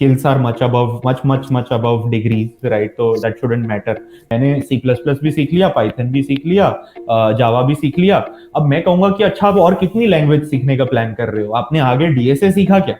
skills are much above degrees, right? So that shouldn't matter. मैंने C++ भी सीख लिया, पाइथन भी सीख लिया, जावा भी सीख लिया। अब मैं कहूंगा कि अच्छा, आप और कितनी लैंग्वेज सीखने का प्लान कर रहे हो? आपने आगे डीएसए सीखा क्या?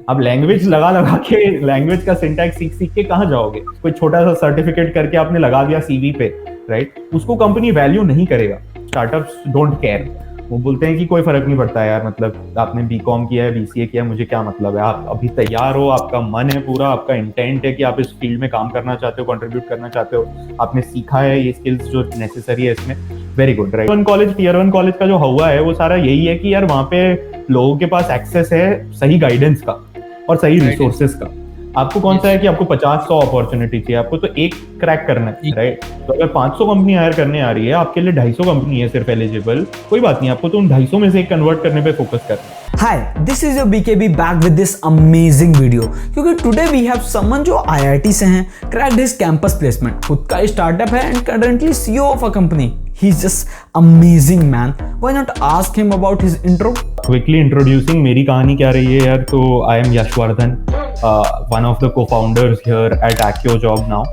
अब लैंग्वेज लगा लगा के, लैंग्वेज का सिंटैक्स सीख सीख के कहाँ जाओगे? कोई छोटा सा सर्टिफिकेट करके आपने लगा दिया सीवी पे, राइट? उसको कंपनी वैल्यू नहीं करेगा। Startups don't care. वो बोलते हैं कि कोई फर्क नहीं पड़ता यार, मतलब आपने बीकॉम किया है, बीसीए किया है, मुझे क्या मतलब है। आप अभी तैयार हो, आपका मन है पूरा, आपका इंटेंट है कि आप इस फील्ड में काम करना चाहते हो, कंट्रीब्यूट करना चाहते हो, आपने सीखा है ये स्किल्स जो नेसेसरी है इसमें, very good, right? Tier one college का जो हुआ है वो सारा यही है कि यार वहाँ पे लोगों के पास एक्सेस है सही गाइडेंस का और सही रिसोर्सेज का। आपको कौन सा है कि आपको 50-100 अपॉर्चुनिटी चाहिए, आपको तो एक क्रैक करना है, राइट? तो अगर 500 कंपनी हायर करने आ रही है, आपके लिए 250 कंपनी है सिर्फ एलिजिबल, कोई बात नहीं, आपको तो उन 250 में से एक कन्वर्ट करने पे फोकस करना है। Hi, this is your BKB back with this amazing video क्योंकि today we have someone जो IIT से हैं, cracked his campus placement, खुद का स्टार्टअप है and currently CEO of a company. He's just amazing man. Why not ask him about his intro? Quickly introducing मेरी कहानी क्या रही है यार, तो I am Yashvardhan, one of the co-founders here at Accio Job Now.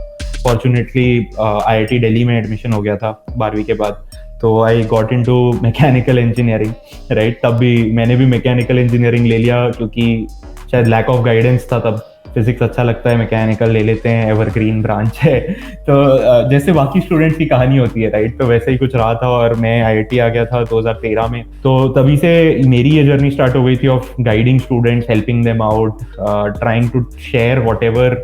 Fortunately IIT Delhi में admission हो गया था 12वीं के बाद, तो I got into mechanical engineering, right? तब भी मैंने भी मैकेनिकल इंजीनियरिंग ले लिया क्योंकि शायद लैक ऑफ गाइडेंस था तब। फिजिक्स अच्छा लगता है, मैकेनिकल ले लेते हैं, एवरग्रीन ब्रांच है। तो जैसे बाकी स्टूडेंट्स की कहानी होती है, राइट? तो वैसे ही कुछ रहा था और मैं आईआईटी आ गया था 2013 में। तो तभी से मेरी ये जर्नी स्टार्ट हो गई थी of guiding students, helping them out, trying to share whatever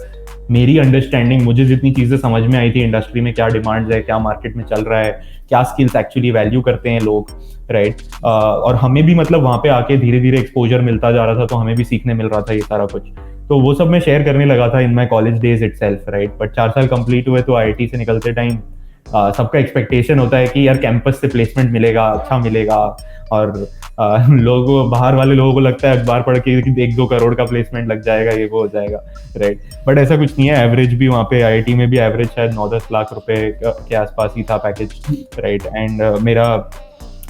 मेरी अंडरस्टैंडिंग, मुझे जितनी चीजें समझ में आई थी इंडस्ट्री में क्या डिमांड्स है, क्या मार्केट में चल रहा है, क्या स्किल्स एक्चुअली वैल्यू करते हैं लोग, राइट? और हमें भी मतलब वहां पे आके धीरे धीरे एक्सपोजर मिलता जा रहा था, तो हमें भी सीखने मिल रहा था ये सारा कुछ। तो वो सब मैं शेयर करने लगा था in my college days itself, right? But 4 साल कंप्लीट हुए तो आईआईटी से निकलते टाइम सबका एक्सपेक्टेशन होता है कि यार कैंपस से प्लेसमेंट मिलेगा, अच्छा मिलेगा, और लोगों, बाहर वाले लोगों को लगता है अखबार पढ़ के 1-2 करोड़ का प्लेसमेंट लग जाएगा, ये वो हो जाएगा, राइट? बट ऐसा कुछ नहीं है। एवरेज भी वहाँ पे आईआईटी में भी एवरेज शायद 9-10 लाख रुपए के आसपास ही था पैकेज, राइट? एंड मेरा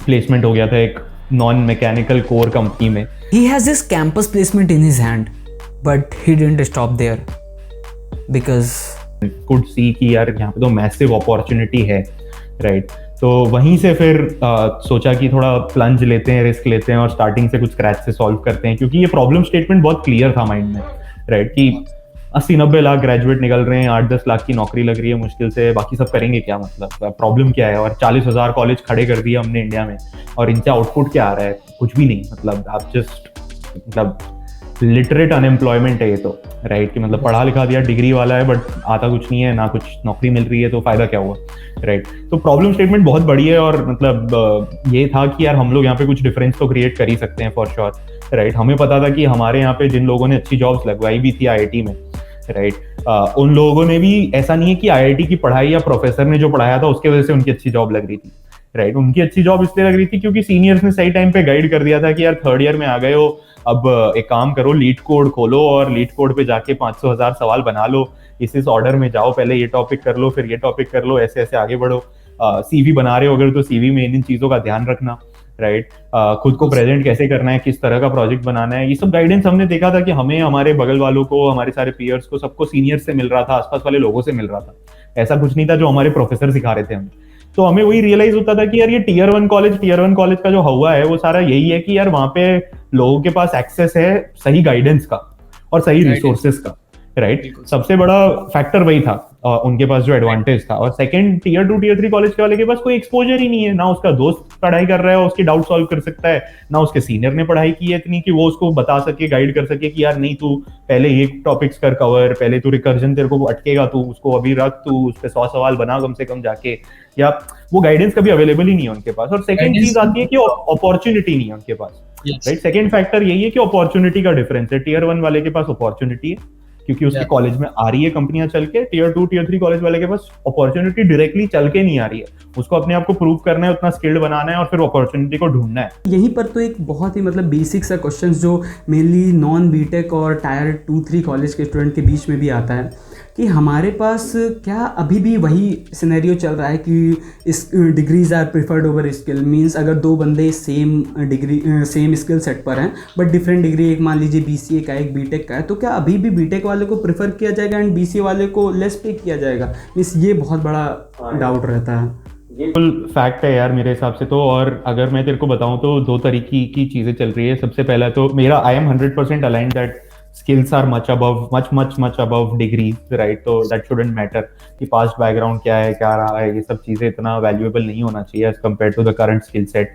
प्लेसमेंट हो गया था एक नॉन मैकेनिकल कोर कंपनी में। He has his campus placement in his hand, but he didn't stop there because could see कि यार यहाँ पे तो मैसिव अपॉर्चुनिटी है, राइट? तो वहीं से फिर सोचा कि थोड़ा प्लंज लेते हैं, रिस्क लेते हैं और स्टार्टिंग से कुछ स्क्रैच से सॉल्व करते हैं, क्योंकि ये प्रॉब्लम स्टेटमेंट बहुत क्लियर था माइंड में, राइट? कि 80-90 लाख ग्रेजुएट निकल रहे हैं, 8-10 लाख की नौकरी लग रही है मुश्किल से, बाकी सब करेंगे क्या? मतलब प्रॉब्लम क्या है? और 40,000 कॉलेज खड़े कर दिए हमने इंडिया में, और इनसे आउटपुट क्या आ रहा है? कुछ भी नहीं। मतलब आप जस्ट, मतलब लिटरेट अनएम्प्लॉयमेंट है ये तो, राइट? कि मतलब पढ़ा लिखा दिया, डिग्री वाला है, बट आता कुछ नहीं है, ना कुछ नौकरी मिल रही है, तो फायदा क्या हुआ, राइट? तो प्रॉब्लम स्टेटमेंट बहुत बड़ी है, और मतलब ये था कि यार हम लोग यहाँ पे कुछ डिफरेंस तो क्रिएट कर ही सकते हैं फॉर श्योर, राइट? हमें पता था कि हमारे यहाँ पे जिन लोगों ने अच्छी जॉब्स लगवाई भी थी आईआईटी में, राइट, उन लोगों ने भी, ऐसा नहीं है कि आईआईटी की पढ़ाई या प्रोफेसर ने जो पढ़ाया था उसके वजह से उनकी अच्छी जॉब लग रही थी, राइट? उनकी अच्छी जॉब इसलिए लग रही थी क्योंकि सीनियर्स ने सही टाइम पे गाइड कर दिया था कि यार 3rd ईयर में आ गए हो, अब एक काम करो, लीड कोड खोलो और लीड कोड पे जाके 500,000 सवाल बना लो, इस ऑर्डर में जाओ, पहले ये टॉपिक कर लो, फिर ये टॉपिक कर लो, ऐसे ऐसे आगे बढ़ो। सीवी बना रहे हो अगर, तो सीवी में इन चीजों का ध्यान रखना, राइट? खुद को प्रेजेंट कैसे करना है, किस तरह का प्रोजेक्ट बनाना है, ये सब गाइडेंस हमने देखा था कि हमें, हमारे बगल वालों को, हमारे सारे पीयर्स को, सबको सीनियर से मिल रहा था, आसपास वाले लोगों से मिल रहा था। ऐसा कुछ नहीं था जो हमारे प्रोफेसर सिखा रहे थे हमें। तो हमें वही रियलाइज होता था कि यार ये टीयर वन कॉलेज का जो हुआ है वो सारा यही है कि यार वहाँ पे लोगों के पास एक्सेस है सही गाइडेंस का और सही रिसोर्सेस का, राइट? सबसे बड़ा फैक्टर वही था, उनके पास जो एडवांटेज था। और सेकंड, टीयर 2 टीयर 3 कॉलेज के वाले के पास कोई एक्सपोजर ही नहीं है, ना उसका दोस्त पढ़ाई कर रहा है उसकी डाउट सॉल्व कर सकता है, ना उसके सीनियर ने पढ़ाई की है इतनी कि वो उसको बता सके, गाइड कर सके कि यार नहीं तू पहले ये टॉपिक्स कर कवर, पहले तू रिकर्जन तेरे को अटकेगा, तू उसको अभी रख, तू उस पर 100 सवाल बना कम से कम जाके, या वो गाइडेंस कभी अवेलेबल ही नहीं है उनके पास। और सेकंड चीज आती है कि अपॉर्चुनिटी नहीं है उनके पास, राइट? सेकंड फैक्टर यही है कि अपॉर्चुनिटी का डिफरेंस है। टीयर 1 वाले के पास अपॉर्चुनिटी है क्योंकि उसके कॉलेज में आ रही है कंपनियां चल के, टीयर 2 टीयर 3 कॉलेज वाले के पास अपॉर्चुनिटी डायरेक्टली चल के नहीं आ रही है, उसको अपने आप को प्रूव करना है, उतना स्किल्ड बनाना है और फिर अपॉर्चुनिटी को ढूंढना है। यहीं पर तो एक बहुत ही मतलब बेसिक सा क्वेश्चन जो मेनली नॉन बीटेक और टायर 2-3 कॉलेज के स्टूडेंट के बीच में भी आता है कि हमारे पास क्या अभी भी वही सिनेरियो चल रहा है कि इस degrees are preferred over skill, means अगर दो बंदे same degree same skill set पर हैं बट डिफरेंट डिग्री, एक मान लीजिए बीसीए का एक बीटेक का है, तो क्या अभी भी बीटेक वाले को प्रेफर किया जाएगा एंड बीसीए वाले को लेस पे किया जाएगा? मींस ये बहुत बड़ा डाउट रहता है। ये फुल फैक्ट है यार मेरे हिसाब से तो। और अगर मैं तेरे को बताऊं तो दो तरीके की चीजें चल रही है। सबसे पहला तो मेरा I am 100% align that skills are much above much above degrees, right? तो दैट शुडंट मैटर कि पास्ट बैकग्राउंड क्या है, क्या रहा है, ये सब चीजें इतना वैल्यूएबल नहीं होना चाहिए as compare to the current skill set,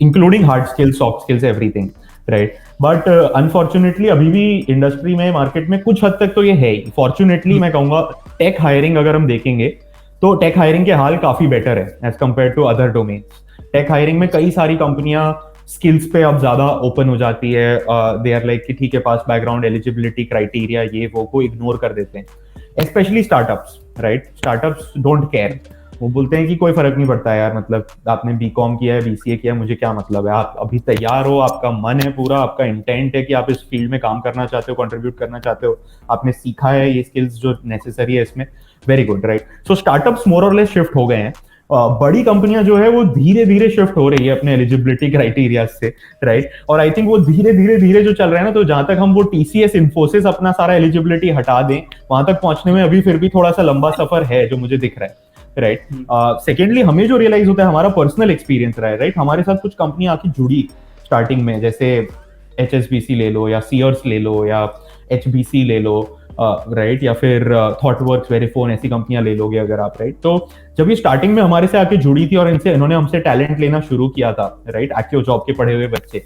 including hard skills, soft skills, everything, right? But unfortunately अभी भी इंडस्ट्री में, मार्केट में कुछ हद तक तो ये है ही। फॉर्चुनेटली मैं कहूंगा टेक हायरिंग अगर हम देखेंगे तो टेक हायरिंग के हाल काफी बेटर है as compare to other domains. Tech hiring में कई सारी कंपनियां स्किल्स पे अब ज्यादा ओपन हो जाती है। दे आर लाइक कि ठीक है, पास बैकग्राउंड, एलिजिबिलिटी क्राइटेरिया, ये वो को इग्नोर कर देते हैं। Specially startups, right? Startups don't care. वो बोलते हैं कि कोई फर्क नहीं पड़ता यार, मतलब आपने बीकॉम किया है, बीसीए किया है, मुझे क्या मतलब है, आप अभी तैयार हो, आपका मन है पूरा, आपका इंटेंट है कि आप इस फील्ड में काम करना चाहते हो, कंट्रीब्यूट करना चाहते हो, आपने सीखा है ये स्किल्स जो नेसेसरी है इसमें, वेरी गुड, राइट? सो स्टार्टअप्स मोर और लेस शिफ्ट हो गए हैं। बड़ी कंपनियां जो है वो धीरे धीरे शिफ्ट हो रही है अपने एलिजिबिलिटी क्राइटेरिया से, राइट? और आई थिंक वो धीरे धीरे जो चल रहा है ना, तो जहां तक हम वो टीसीएस, इन्फोसिस अपना सारा एलिजिबिलिटी हटा दें, वहां तक पहुंचने में अभी फिर भी थोड़ा सा लंबा सफर है जो मुझे दिख रहा है, राइट? सेकेंडली हमें जो रियलाइज होता है, हमारा पर्सनल एक्सपीरियंस रहा है, राइट? हमारे साथ कुछ कंपनियां आके जुड़ी स्टार्टिंग में, जैसे HSBC ले लो या सीयर्स ले लो या HBC ले लो, राइट? या फिर थॉटवर्क्स, वेरीफोन, ऐसी कंपनियां ले लोगे अगर आप, राइट? तो जब ये स्टार्टिंग में हमारे से आके जुड़ी थी और इन्होंने हमसे टैलेंट लेना शुरू किया था, राइट? एक्टिव जॉब के पढ़े हुए बच्चे,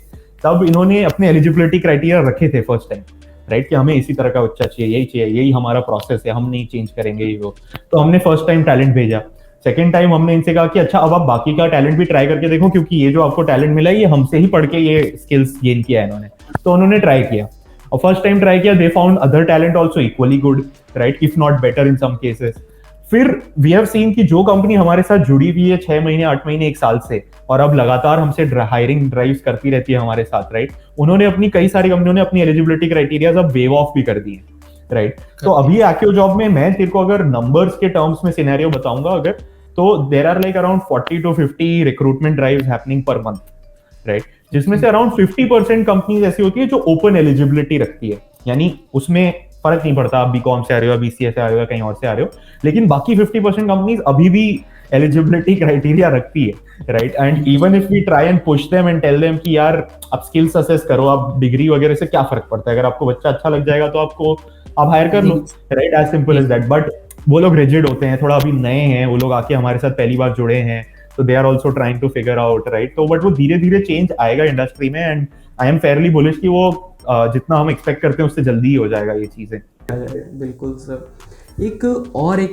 तब इन्होंने अपने एलिजिबिलिटी क्राइटेरिया रखे थे फर्स्ट टाइम, राइट? कि हमें इसी तरह का बच्चा चाहिए, यही चाहिए, यही हमारा प्रोसेस है, हम नहीं चेंज करेंगे ये वो। तो हमने फर्स्ट टाइम टैलेंट भेजा। सेकेंड टाइम हमने इनसे कहा कि अच्छा अब आप बाकी का टैलेंट भी ट्राई करके देखो, क्योंकि ये जो आपको टैलेंट मिला है ये हमसे ही पढ़ के ये स्किल्स गेन किया है इन्होंने। तो उन्होंने ट्राई किया और फर्स्ट टाइम ट्राई किया, they found other talent also equally good, right? If not better in some cases. फिर वी हैव सीन कि जो कंपनी हमारे साथ जुड़ी हुई है 6 महीने, 8 महीने, 1 साल से, और अब लगातार हमसे हायरिंग ड्राइव्स करती रहती है हमारे साथ, राइट? उन्होंने अपनी, कई सारी कंपनियों ने अपनी एलिजिबिलिटी क्राइटेरिया अब वेव ऑफ भी कर दिए, राइट? तो अभी एक्टिव जॉब में मैं तेरे को अगर नंबर्स के टर्म्स में सिनेरियो बताऊंगा अगर, तो there are like around 40 to 50 recruitment drives happening per month, right? जिसमें से अराउंड 50% कंपनीज ऐसी होती है जो ओपन एलिजिबिलिटी रखती है, यानी उसमें फर्क नहीं पड़ता आप बीकॉम से आ रहे हो, बीसीए से आ रहे हो या कहीं और से आ रहे हो, लेकिन बाकी 50% कंपनीज अभी भी एलिजिबिलिटी क्राइटेरिया रखती है, right? And even if we try and push them and tell them कि यार आप स्किल्स असेस करो, आप डिग्री वगैरह से क्या फर्क पड़ता है, अगर आपको बच्चा अच्छा लग जाएगा तो आप हायर कर लो, right? As simple as that. But वो लोग रिजिड होते हैं, थोड़ा अभी नए हैं, वो लोग आके हमारे साथ पहली बार जुड़े हैं, तो they are also trying to figure out, right? तो बट वो धीरे धीरे चेंज आएगा इंडस्ट्री में, and I am fairly bullish कि वो जितना हम एक्सपेक्ट करते हैं उससे जल्दी ही हो जाएगा ये चीजें। बिल्कुल सर। एक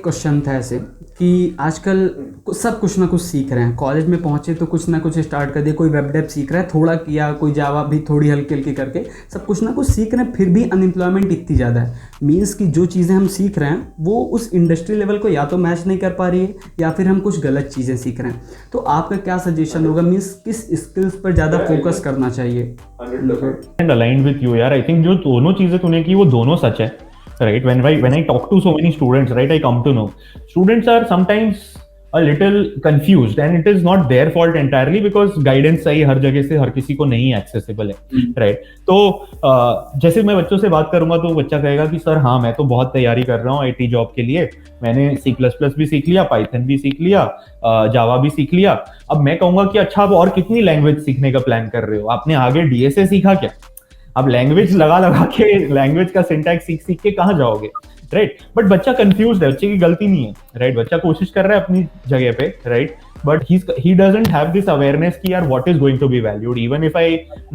क्वेश्चन था ऐसे कि आजकल सब कुछ ना कुछ सीख रहे हैं, कॉलेज में पहुंचे तो कुछ ना कुछ स्टार्ट कर दिया, कोई वेब डेव सीख रहा है, थोड़ा किया, कोई जावा भी थोड़ी हल्की हल्की करके, सब कुछ ना कुछ सीख रहे हैं, फिर भी अनएम्प्लॉयमेंट इतनी ज़्यादा है। मीन्स कि जो चीज़ें हम सीख रहे हैं वो उस इंडस्ट्री लेवल को या तो मैच नहीं कर पा रही है या फिर हम कुछ गलत चीज़ें सीख रहे हैं। तो आपका क्या सजेशन होगा, मीन्स किस स्किल्स पर ज़्यादा फोकस करना चाहिए? एंड अलाइन्ड विद यू यार, आई थिंक जो दोनों चीजें तूने की वो दोनों सच है, right? When I talk to so many students, right, I come to know students are sometimes a little confused, and it is not their fault entirely because guidance सही हर जगह से हर किसी को नहीं accessible है, right? तो जैसे मैं बच्चों से बात करूंगा तो बच्चा कहेगा कि सर हाँ मैं तो बहुत तैयारी कर रहा हूँ आईटी जॉब के लिए, मैंने C++ भी सीख लिया, पाइथन भी सीख लिया, जावा भी सीख लिया। अब मैं कहूंगा कि अच्छा आप और कितनी लैंग्वेज सीखने का प्लान कर रहे हो, आपने आगे DSA सीखा क्या? अब लैंग्वेज लगा के, लैंग्वेज का सिंटैक्स सीख के कहाँ जाओगे, राइट? बट बच्चा कंफ्यूज्ड है, बच्चे की गलती नहीं है, राइट? बच्चा कोशिश कर रहा है अपनी जगह पे, right? But he doesn't have this awareness कि यार what is going to be valued, even if I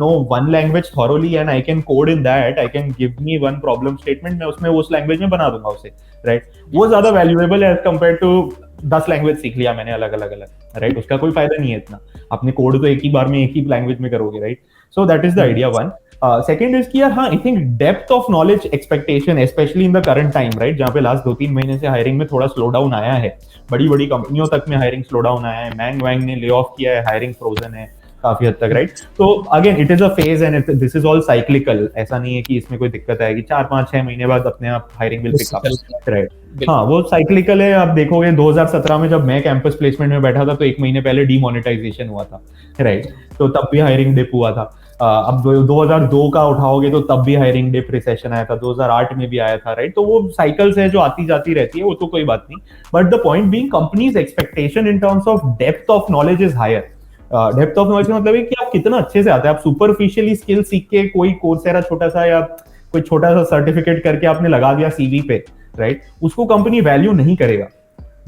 know one language thoroughly and I can code in that, I can give me one problem statement, मैं उसमें उस language में बना दूंगा उसे, right? वो ज्यादा वैल्यूएबल है एज कम्पेयर टू 10 लैंग्वेज सीख लिया मैंने अलग अलग, राइट? उसका कोई फायदा नहीं है इतना, अपने कोड तो एक ही बार में एक ही लैंग्वेज में करोगे, right? So that is the idea one. Second is कि यार हाँ, I think depth of knowledge expectation specially in the current time, right? जहाँ पे लास्ट 2-3 महीने से हायरिंग में थोड़ा स्लो डाउन आया है, बड़ी बड़ी कंपनियों तक में हायरिंग स्लो डाउन आया है, मैंग वैंग ने ले ऑफ किया है, हायरिंग फ्रोजन है, काफी हद तक, राइट? तो again it is a phase and this is all cyclical, ऐसा नहीं है कि इसमें कोई दिक्कत आएगी, 4-5-6 महीने बाद अपने आप hiring will pick up, right? हाँ, वो साइक्लिकल है। आप देखोगे 2017 में जब मैं कैंपस प्लेसमेंट में बैठा था तो 1 महीने पहले डीमोनेटाइजेशन हुआ था, राइट? तो तब भी हायरिंग डिप हुआ था। अब 2002 का उठाओगे तो तब भी हायरिंग डिप रिसेशन आया था, 2008 में भी आया था, राइट? तो वो साइकिल्स है जो आती जाती रहती है, वो तो कोई बात नहीं, but the point being companies expectation in terms of depth of knowledge is higher. Depth of knowledge का मतलब है कि आप कितना अच्छे से आते हैं। आप सुपरफिशियली स्किल सीख के कोई कोर्सेरा छोटा सा या कोई छोटा सा सर्टिफिकेट करके आपने लगा दिया सीवी पे, राइट? उसको कंपनी वैल्यू नहीं करेगा,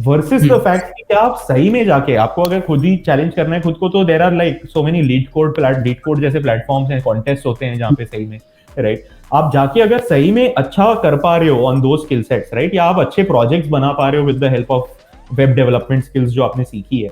वर्सेस द फैक्ट कि क्या आप सही में जाके, आपको अगर खुद ही चैलेंज करना है खुद को, तो there are like so many LeetCode जैसे प्लेटफॉर्म्स हैं, कॉन्टेस्ट होते हैं जहां पे सही में, राइट? आप जाके अगर सही में अच्छा कर पा रहे हो ऑन दो स्किल सेट्स, राइट, या आप अच्छे प्रोजेक्ट्स बना पा रहे हो with the help of web development skills जो आपने सीखी है,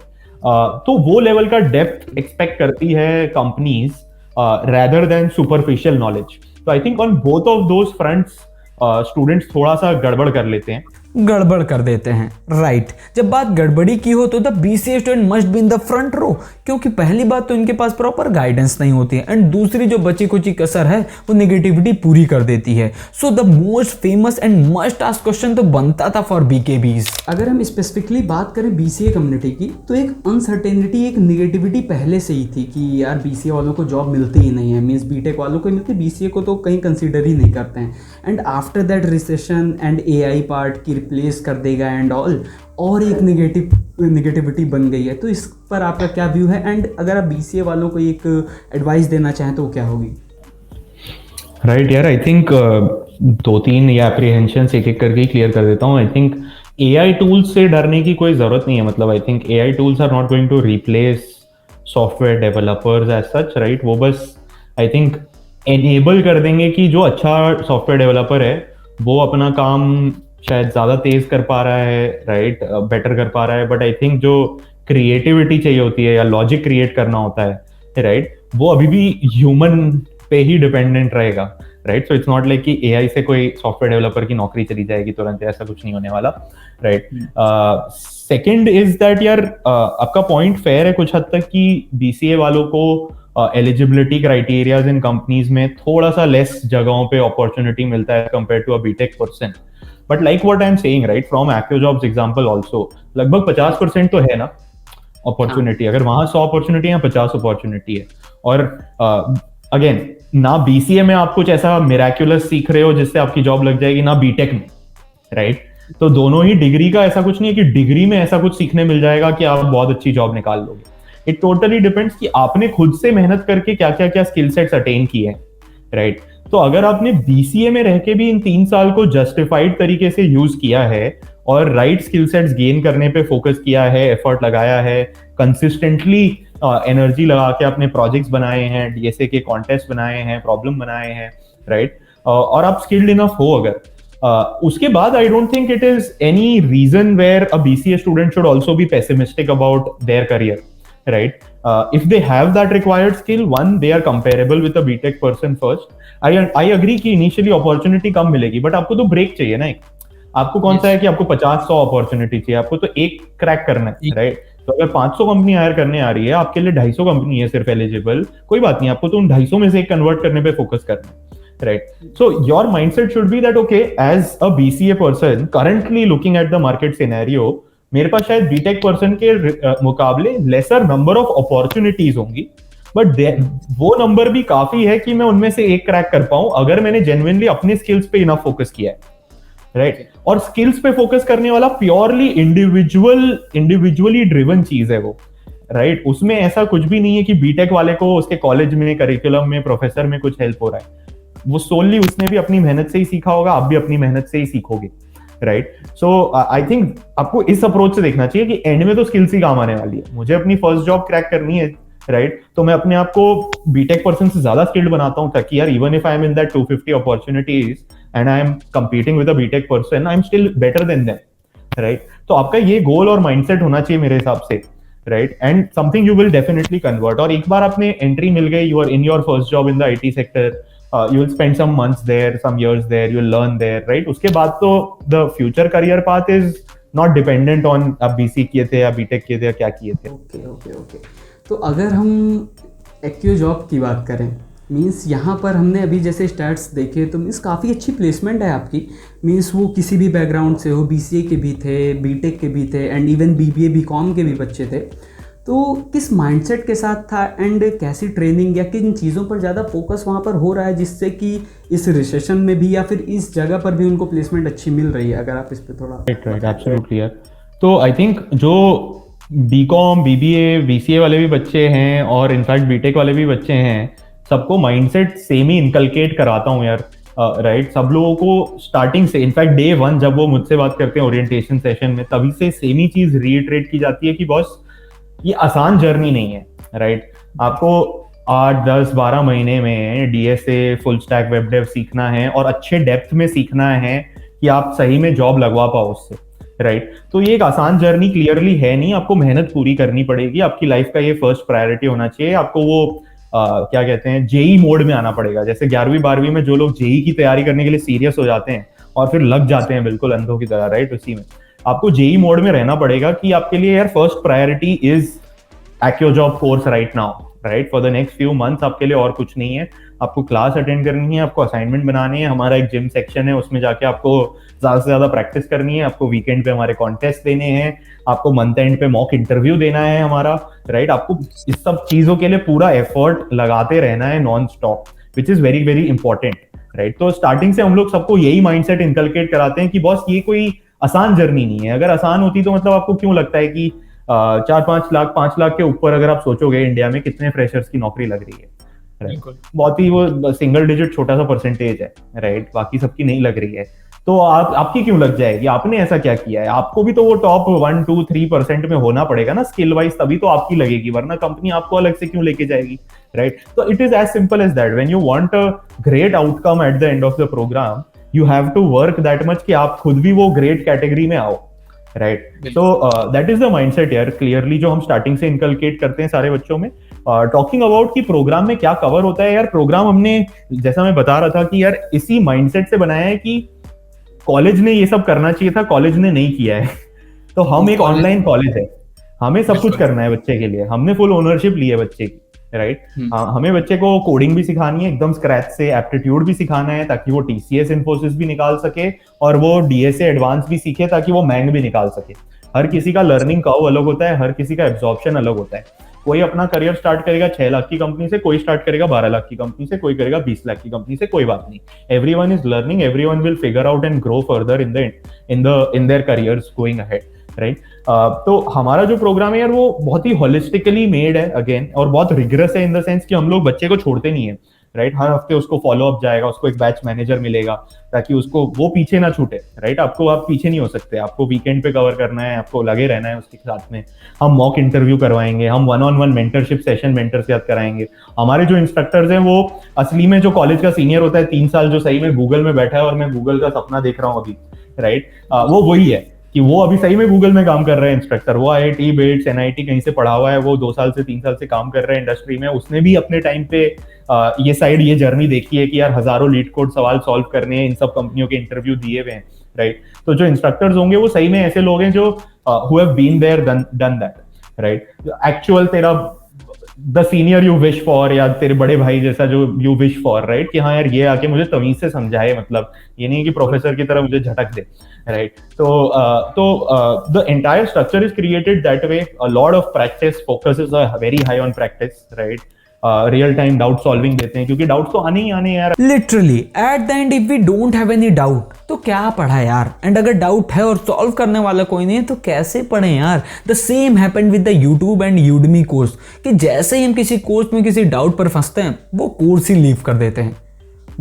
तो वो लेवल का डेप्थ एक्सपेक्ट करती है companies rather than superficial knowledge. So I think on both of those fronts students थोड़ा सा गड़बड़ कर लेते हैं, गड़बड़ कर देते हैं, राइट? जब बात गड़बड़ी की हो तो the BCA student must be in the front row, क्योंकि पहली बात तो इनके पास प्रॉपर गाइडेंस नहीं होती है, एंड दूसरी जो बची कुची कसर है वो नेगेटिविटी पूरी कर देती है। So the most famous and must asked question तो बनता था फॉर बीकेबीज। अगर हम स्पेसिफिकली बात करें बीसीए कम्युनिटी की, तो एक अनसर्टेनिटी, एक नेगेटिविटी पहले से ही थी कि यार बीसीए वालों को जॉब मिलती ही नहीं है, मीन्स बीटेक वालों को मिलती, बीसीए को तो कहीं कंसीडर ही नहीं करते हैं। And after that recession and AI part की रिप्लेस कर देगा एंड ऑल, और एक नेगेटिविटी बन गई है। तो इस पर आपका क्या व्यू है, एंड अगर आप बीसीए वालों को एक एडवाइस देना चाहें तो वो क्या होगी? राइट यार, आई थिंक 2-3 या एप्रीहेंशंस एक एक करके क्लियर कर देता हूँ। आई थिंक एआई टूल्स से डरने की कोई जरूरत नहीं है। मतलब I think AI tools are not going to replace software developers as such, right? वो बस आई थिंक एनेबल कर देंगे कि जो अच्छा सॉफ्टवेयर डेवलपर है वो अपना काम शायद ज्यादा तेज कर पा रहा है, राइट, बेटर कर पा रहा है, बट आई थिंक जो क्रिएटिविटी चाहिए होती है या लॉजिक क्रिएट करना होता है, राइट, वो अभी भी ह्यूमन पे ही डिपेंडेंट रहेगा, right? So it's not like कि एआई से कोई सॉफ्टवेयर डेवलपर की नौकरी चली जाएगी तुरंत, ऐसा कुछ नहीं होने वाला, राइट? सेकंड इज दैट यार, आपका पॉइंट फेयर है कुछ हद तक कि बीसीए वालों को एलिजिबिलिटी क्राइटेरियाज इन कंपनीज में थोड़ा सा लेस जगहों पे अपॉर्चुनिटी मिलता है compare to a BTech person, but like what I am saying, right, from एक्टिवजॉब्स एग्जांपल आल्सो लगभग 50% तो है ना अपॉर्चुनिटी। अगर वहां 100 अपॉर्चुनिटी है, 50 अपॉर्चुनिटी है। और अगेन, ना बीसीए में आप कुछ ऐसा मिराक्युलस सीख रहे हो जिससे आपकी जॉब लग जाएगी, ना बीटेक में, राइट? तो दोनों ही डिग्री का ऐसा कुछ नहीं है कि डिग्री में ऐसा कुछ सीखने मिल जाएगा कि आप बहुत अच्छी जॉब निकाल लोगे। इट टोटली डिपेंड्स कि आपने खुद से मेहनत करके क्या क्या क्या स्किल सेट्स अटेन किए हैं, राइट? तो अगर आपने बीसीए में रह के भी इन 3 साल को जस्टिफाइड तरीके से यूज किया है और राइट स्किल सेट्स गेन करने पे फोकस किया है, एफर्ट लगाया है, कंसिस्टेंटली एनर्जी लगा के अपने प्रोजेक्ट्स बनाए हैं, डीएसए के कॉन्टेस्ट बनाए हैं, प्रॉब्लम बनाए हैं, राइट, और आप स्किल्ड इनफ हो अगर, उसके बाद I don't think it is any reason where a BCA student should also be pessimistic about their career, right? If they have that required skill, one, they are comparable with a BTech person first. I agree कि initially opportunity कम मिलेगी, but आपको तो break चाहिए ना एक। आपको कौन सा है कि आपको 50-100 अपॉर्चुनिटी चाहिए, आपको तो एक क्रैक करना है, राइट? तो अगर 500 कंपनी हायर करने आ रही है, आपके लिए 250 कंपनी है सिर्फ एलिजिबल, कोई बात नहीं, आपको तो उन 250 में से एक कन्वर्ट करने पे फोकस करना है, right? So your mindset should be that okay, as a BCA person currently looking at the market scenario, मेरे पास शायद बीटेक पर्सन के मुकाबले लेसर नंबर ऑफ अपॉर्चुनिटीज होंगी, बट वो नंबर भी काफी है कि मैं उनमें से एक क्रैक कर पाऊं अगर मैंने जेन्युइनली अपने स्किल्स पे इनफ फोकस किया है, राइट? और स्किल्स पे फोकस करने वाला प्योरली इंडिविजुअली ड्रिवन चीज है वो, राइट? उसमें ऐसा कुछ भी नहीं है कि बीटेक वाले को उसके कॉलेज में, करिकुलम में, प्रोफेसर में कुछ हेल्प हो रहा है। वो सोलली उसने भी अपनी मेहनत से ही सीखा होगा, आप भी अपनी मेहनत से ही सीखोगे, राइट? सो आई थिंक आपको इस अप्रोच से देखना चाहिए कि एंड में तो स्किल्स ही काम आने वाली है। मुझे अपनी फर्स्ट जॉब क्रैक करनी है, राइट? तो मैं अपने आप को बीटेक पर्सन से ज्यादा स्किल्ड बनाता हूं ताकि यार even if I am in that 250 opportunities and I am competing with a BTech person, I am still better than them, right? तो आपका ये गोल और माइंडसेट होना चाहिए मेरे हिसाब से, right? And something you will definitely convert. और एक बार आपने एंट्री मिल गई, you are in your first job in the IT sector, you will spend some months there, some years there, you'll learn there, right? उसके बाद तो the future career path is not dependent on आप BC किए थे या BTech किए थे या क्या किए थे। ओके। तो अगर हम एक्यू जॉब की बात करें, मीन्स यहाँ पर हमने अभी जैसे स्टैट्स देखे तो मीन्स काफ़ी अच्छी प्लेसमेंट है आपकी। मीन्स वो किसी भी बैकग्राउंड से हो, बीसीए के भी थे, बीटेक के भी थे, एंड इवन बीबीए बीकॉम के भी बच्चे थे। तो किस माइंडसेट के साथ था एंड कैसी ट्रेनिंग या किन चीज़ों पर ज़्यादा फोकस वहाँ पर हो रहा है जिससे कि इस रिसेशन में भी या फिर इस जगह पर भी उनको प्लेसमेंट अच्छी मिल रही है? अगर आप इस पर थोड़ा। राइट, एब्सोल्युटली यार। तो आई थिंक जो बीकॉम बीबीए बीसीए वाले भी बच्चे हैं और इनफैक्ट बीटेक वाले भी बच्चे हैं, सबको माइंडसेट सेम ही इनकलकेट कराता हूँ यार। राइट, सब लोगों को स्टार्टिंग से, इनफैक्ट डे 1 जब वो मुझसे बात करते हैं ओरिएंटेशन सेशन में, तभी से सेम ही चीज रीइटरेट की जाती है कि बॉस ये आसान जर्नी नहीं है। राइट, आपको 8 10 12 महीने में DSA full stack web dev सीखना है और अच्छे डेप्थ में सीखना है कि आप सही में जॉब लगवा पाओ उससे। राइट, तो ये एक आसान जर्नी क्लियरली है नहीं, आपको मेहनत पूरी करनी पड़ेगी। आपकी लाइफ का ये फर्स्ट प्रायोरिटी होना चाहिए। आपको वो क्या कहते हैं, जेई मोड में आना पड़ेगा। जैसे 11वीं 12वीं में जो लोग जेई की तैयारी करने के लिए सीरियस हो जाते हैं और फिर लग जाते हैं बिल्कुल अंधों की तरह, राइट, उसी में आपको जेई मोड में रहना पड़ेगा कि आपके लिए यार first priority is AccioJob course right now. Right, for the next few months आपके लिए और कुछ नहीं है। आपको क्लास अटेंड करनी है, आपको असाइनमेंट बनानी है, हमारा एक जिम सेक्शन है उसमें जाके आपको ज्यादा से ज्यादा प्रैक्टिस करनी है, आपको वीकेंड पे हमारे कॉन्टेस्ट देने हैं, आपको मंथ एंड पे मॉक इंटरव्यू देना है हमारा। राइट, आपको इस सब चीजों के लिए पूरा एफर्ट लगाते रहना है non stop, which is very very important. Right, तो स्टार्टिंग से हम लोग सबको यही माइंडसेट इनकलकेट कराते हैं कि बॉस ये कोई आसान जर्नी नहीं है। अगर आसान होती तो मतलब आपको क्यों लगता है कि 4-5 लाख 5 लाख के ऊपर अगर आप सोचोगे इंडिया में कितने फ्रेशर्स की नौकरी लग रही है, बहुत ही वो सिंगल डिजिट छोटा सा परसेंटेज है। राइट, बाकी सबकी नहीं लग रही है, तो आपकी क्यों लग जाएगी? आपने ऐसा क्या किया है? आपको भी तो वो टॉप 1-2-3% में होना पड़ेगा ना स्किल वाइज, तभी तो आपकी लगेगी, वरना कंपनी आपको अलग से क्यों लेके जाएगी? राइट, तो it is as simple as that. When you want a great outcome at the end of the program, you have to work that much कि आप खुद भी वो ग्रेट कैटेगरी में आओ। राइट, तो दैट इज द माइंडसेट यार, clearly जो हम स्टार्टिंग से इनकलकेट करते हैं सारे बच्चों में। टॉकिंग अबाउट कि प्रोग्राम में क्या कवर होता है यार, प्रोग्राम हमने, जैसा मैं बता रहा था कि यार इसी माइंडसेट से बनाया है कि कॉलेज ने ये सब करना चाहिए था, कॉलेज ने नहीं किया है। तो हम एक ऑनलाइन कॉलेज है, हमें सब कुछ करना है बच्चे के लिए, हमने फुल ओनरशिप ली है बच्चे की। राइट, हमें बच्चे को कोडिंग भी सिखानी है एकदम स्क्रैच से, एप्टीट्यूड भी सिखाना है ताकि वो टीसीएस इन्फोसिस भी निकाल सके और वो डीएसए एडवांस भी सीखे ताकि वो मैंग भी निकाल सके। हर किसी का लर्निंग कर्व अलग होता है, हर किसी का एब्जॉर्प्शन अलग होता है। कोई अपना करियर स्टार्ट करेगा 6 लाख की कंपनी से, कोई स्टार्ट करेगा 12 लाख की कंपनी से, कोई करेगा 20 लाख की कंपनी से, कोई बात नहीं। Everyone is learning, everyone will figure out and grow further in their careers going ahead. Right, तो हमारा जो प्रोग्राम है यार वो बहुत ही होलिस्टिकली मेड है अगेन, और बहुत रिगरस है इन द सेंस कि हम लोग बच्चे को छोड़ते नहीं है। राइट, हर हफ्ते उसको फॉलो अप जाएगा, उसको एक बैच मैनेजर मिलेगा ताकि उसको वो पीछे ना छूटे। राइट, आप पीछे नहीं हो सकते, आपको वीकेंड पे कवर करना है, आपको लगे रहना है उसके साथ में। हम मॉक इंटरव्यू करवाएंगे, हम 1-on-1 मेंटरशिप सेशन मेंटर के साथ कराएंगे। हमारे जो इंस्ट्रक्टर्स हैं वो असली में जो कॉलेज का सीनियर होता है 3 साल, जो सही में गूगल में बैठा है और मैं गूगल का सपना देख रहा हूँ अभी। राइट, वो वही है कि वो अभी सही में गूगल में काम कर रहे हैं इंस्ट्रक्टर, वो आईआईटी बिट्स एनआईटी कहीं से पढ़ा हुआ है, वो 2 साल से 3 साल से काम कर रहे हैं इंडस्ट्री में। उसने भी अपने टाइम पे ये जर्नी देखी है कि यार हजारों लीड कोड सवाल सॉल्व करने हैं, इन सब कंपनियों के इंटरव्यू दिए हुए हैं। राइट, तो जो इंस्ट्रक्टर्स होंगे वो सही में ऐसे लोग हैं जो who have been there done that. Right, actual तेरा the senior you wish for, या तेरे बड़े भाई जैसा जो यू विश फॉर। राइट, कि हाँ यार ये आके मुझे तमीज से समझाए, मतलब ये नहीं कि प्रोफेसर की तरह मुझे झटक दे। राइट, तो the entire structure is created that way. A lot of practice, focus is very high on practice. Right, real time doubt solving देते हैं क्योंकि डाउट्स तो आने ही आने यार। Literally at the end if we don't have any doubt तो क्या पढ़ा यार, एंड अगर डाउट है और सॉल्व करने वाला कोई नहीं है तो कैसे पढ़े यार। The same happened with the YouTube and Udemy course, कि जैसे ही हम किसी कोर्स में किसी डाउट पर फंसते हैं वो कोर्स ही लीव कर देते हैं।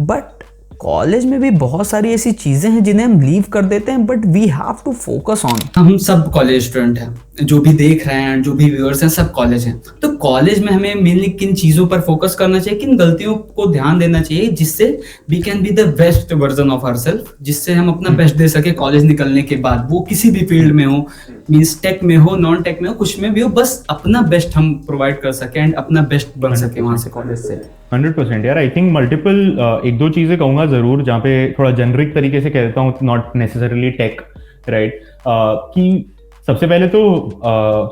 बट कॉलेज में भी बहुत सारी ऐसी चीजें हैं जिन्हें हम लीव कर देते हैं, but we have to focus on. हम सब कॉलेज स्टूडेंट हैं, जो भी देख रहे हैं, जो भी व्यूअर्स हैं, सब कॉलेज हैं। तो कॉलेज में हमें मेनली किन चीजों पर फोकस करना चाहिए, किन गलतियों को ध्यान देना चाहिए जिससे we can be the best version of ourselves, जिससे हम अपना बेस्ट दे सके कॉलेज निकलने के बाद। वो किसी भी फील्ड में हो, मींस टेक में हो, नॉन टेक में हो, कुछ में भी हो, बस अपना बेस्ट हम प्रोवाइड कर सके एंड अपना बेस्ट बन सके वहां से कॉलेज से। 100% यार। आई थिंक मल्टीपल 1-2 चीजें कहूंगा जरूर, जहाँ पे थोड़ा जेनरिक तरीके से कह देता हूँ, नॉट नेसेसरली टेक। राइट, कि सबसे पहले तो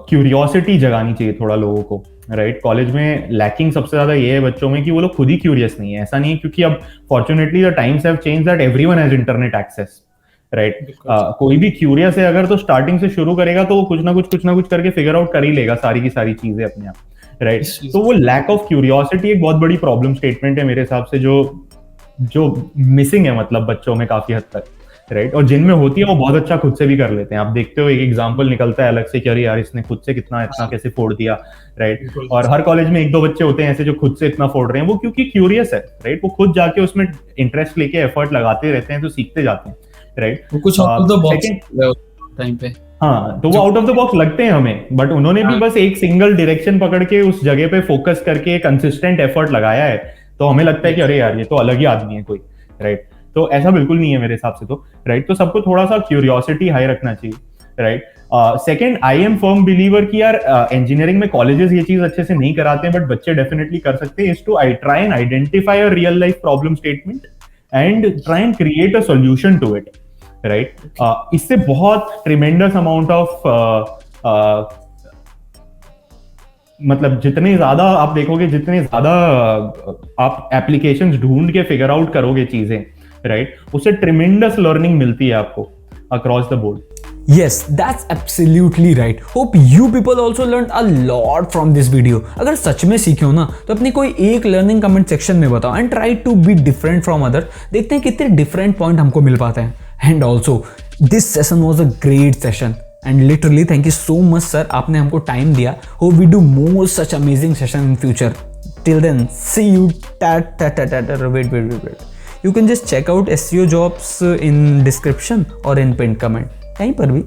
क्यूरियोसिटी जगानी चाहिए थोड़ा लोगों को। राइट। कॉलेज में लैकिंग सबसे ज्यादा ये है बच्चों में कि वो लोग खुद ही क्यूरियस नहीं है। ऐसा नहीं है, क्योंकि अब fortunately the times have change that everyone has internet access, right. कोई भी क्यूरियस है अगर, तो स्टार्टिंग से शुरू करेगा तो वो कुछ ना कुछ करके फिगर आउट कर ही लेगा सारी की सारी चीजें अपने आप, राइट। तो वो लैक ऑफ क्यूरियोसिटी एक बहुत बड़ी प्रॉब्लम स्टेटमेंट है मेरे हिसाब से, जो मिसिंग है मतलब बच्चों में काफी हद तक, राइट। और जिनमें होती है वो बहुत अच्छा खुद से भी कर लेते हैं। आप देखते हो एक एग्जांपल निकलता है अलग से कि अरे यार इसने खुद से कितना इतना कैसे फोड़ दिया, राइट। और हर कॉलेज में एक दो बच्चे होते हैं ऐसे जो खुद से इतना फोड़ रहे हैं, वो क्योंकि क्यूरियस है, राइट। वो खुद जाके उसमें इंटरेस्ट लेके एफर्ट लगाते रहते हैं तो सीखते जाते हैं, राइट। वो कुछ out of the box time पे, हाँ, तो वो आउट ऑफ द बॉक्स लगते हैं हमें, बट उन्होंने भी बस एक सिंगल डायरेक्शन पकड़ के उस जगह पे फोकस करके कंसिस्टेंट एफर्ट लगाया है, तो हमें लगता है कि अरे यार ये तो अलग ही आदमी है कोई, राइट। तो ऐसा बिल्कुल नहीं है मेरे हिसाब से, तो राइट। तो सबको थोड़ा सा क्यूरियोसिटी हाई रखना चाहिए, right. Second, I am firm believer कि यार इंजीनियरिंग में कॉलेजेस ये चीज अच्छे से नहीं कराते हैं, बट बच्चे डेफिनेटली कर सकते हैं, is to try and identify a real life problem statement and try and create a solution to it, right. इससे बहुत ट्रिमेंडस अमाउंट ऑफ मतलब जितने ज्यादा आप देखोगे, जितने ज्यादा आप एप्लीकेशंस ढूंढ के फिगर आउट करोगे चीजें, राइट, उससे ट्रिमेंडस लर्निंग मिलती है आपको across the board. Yes, that's absolutely right. Hope you people also learned a lot from this video. अगर सच में सीखे हो ना तो अपनी कोई एक लर्निंग कमेंट सेक्शन में बताओ and try to be different from other. देखते हैं कितने डिफरेंट पॉइंट हमको मिल पाते हैं। And also this session was a great session and literally thank you so much sir, आपने हमको टाइम दिया। Hope we do more such amazing session in future. Till then see you. Wait. You can just check out SEO jobs in description or in pinned comment, कहीं पर भी।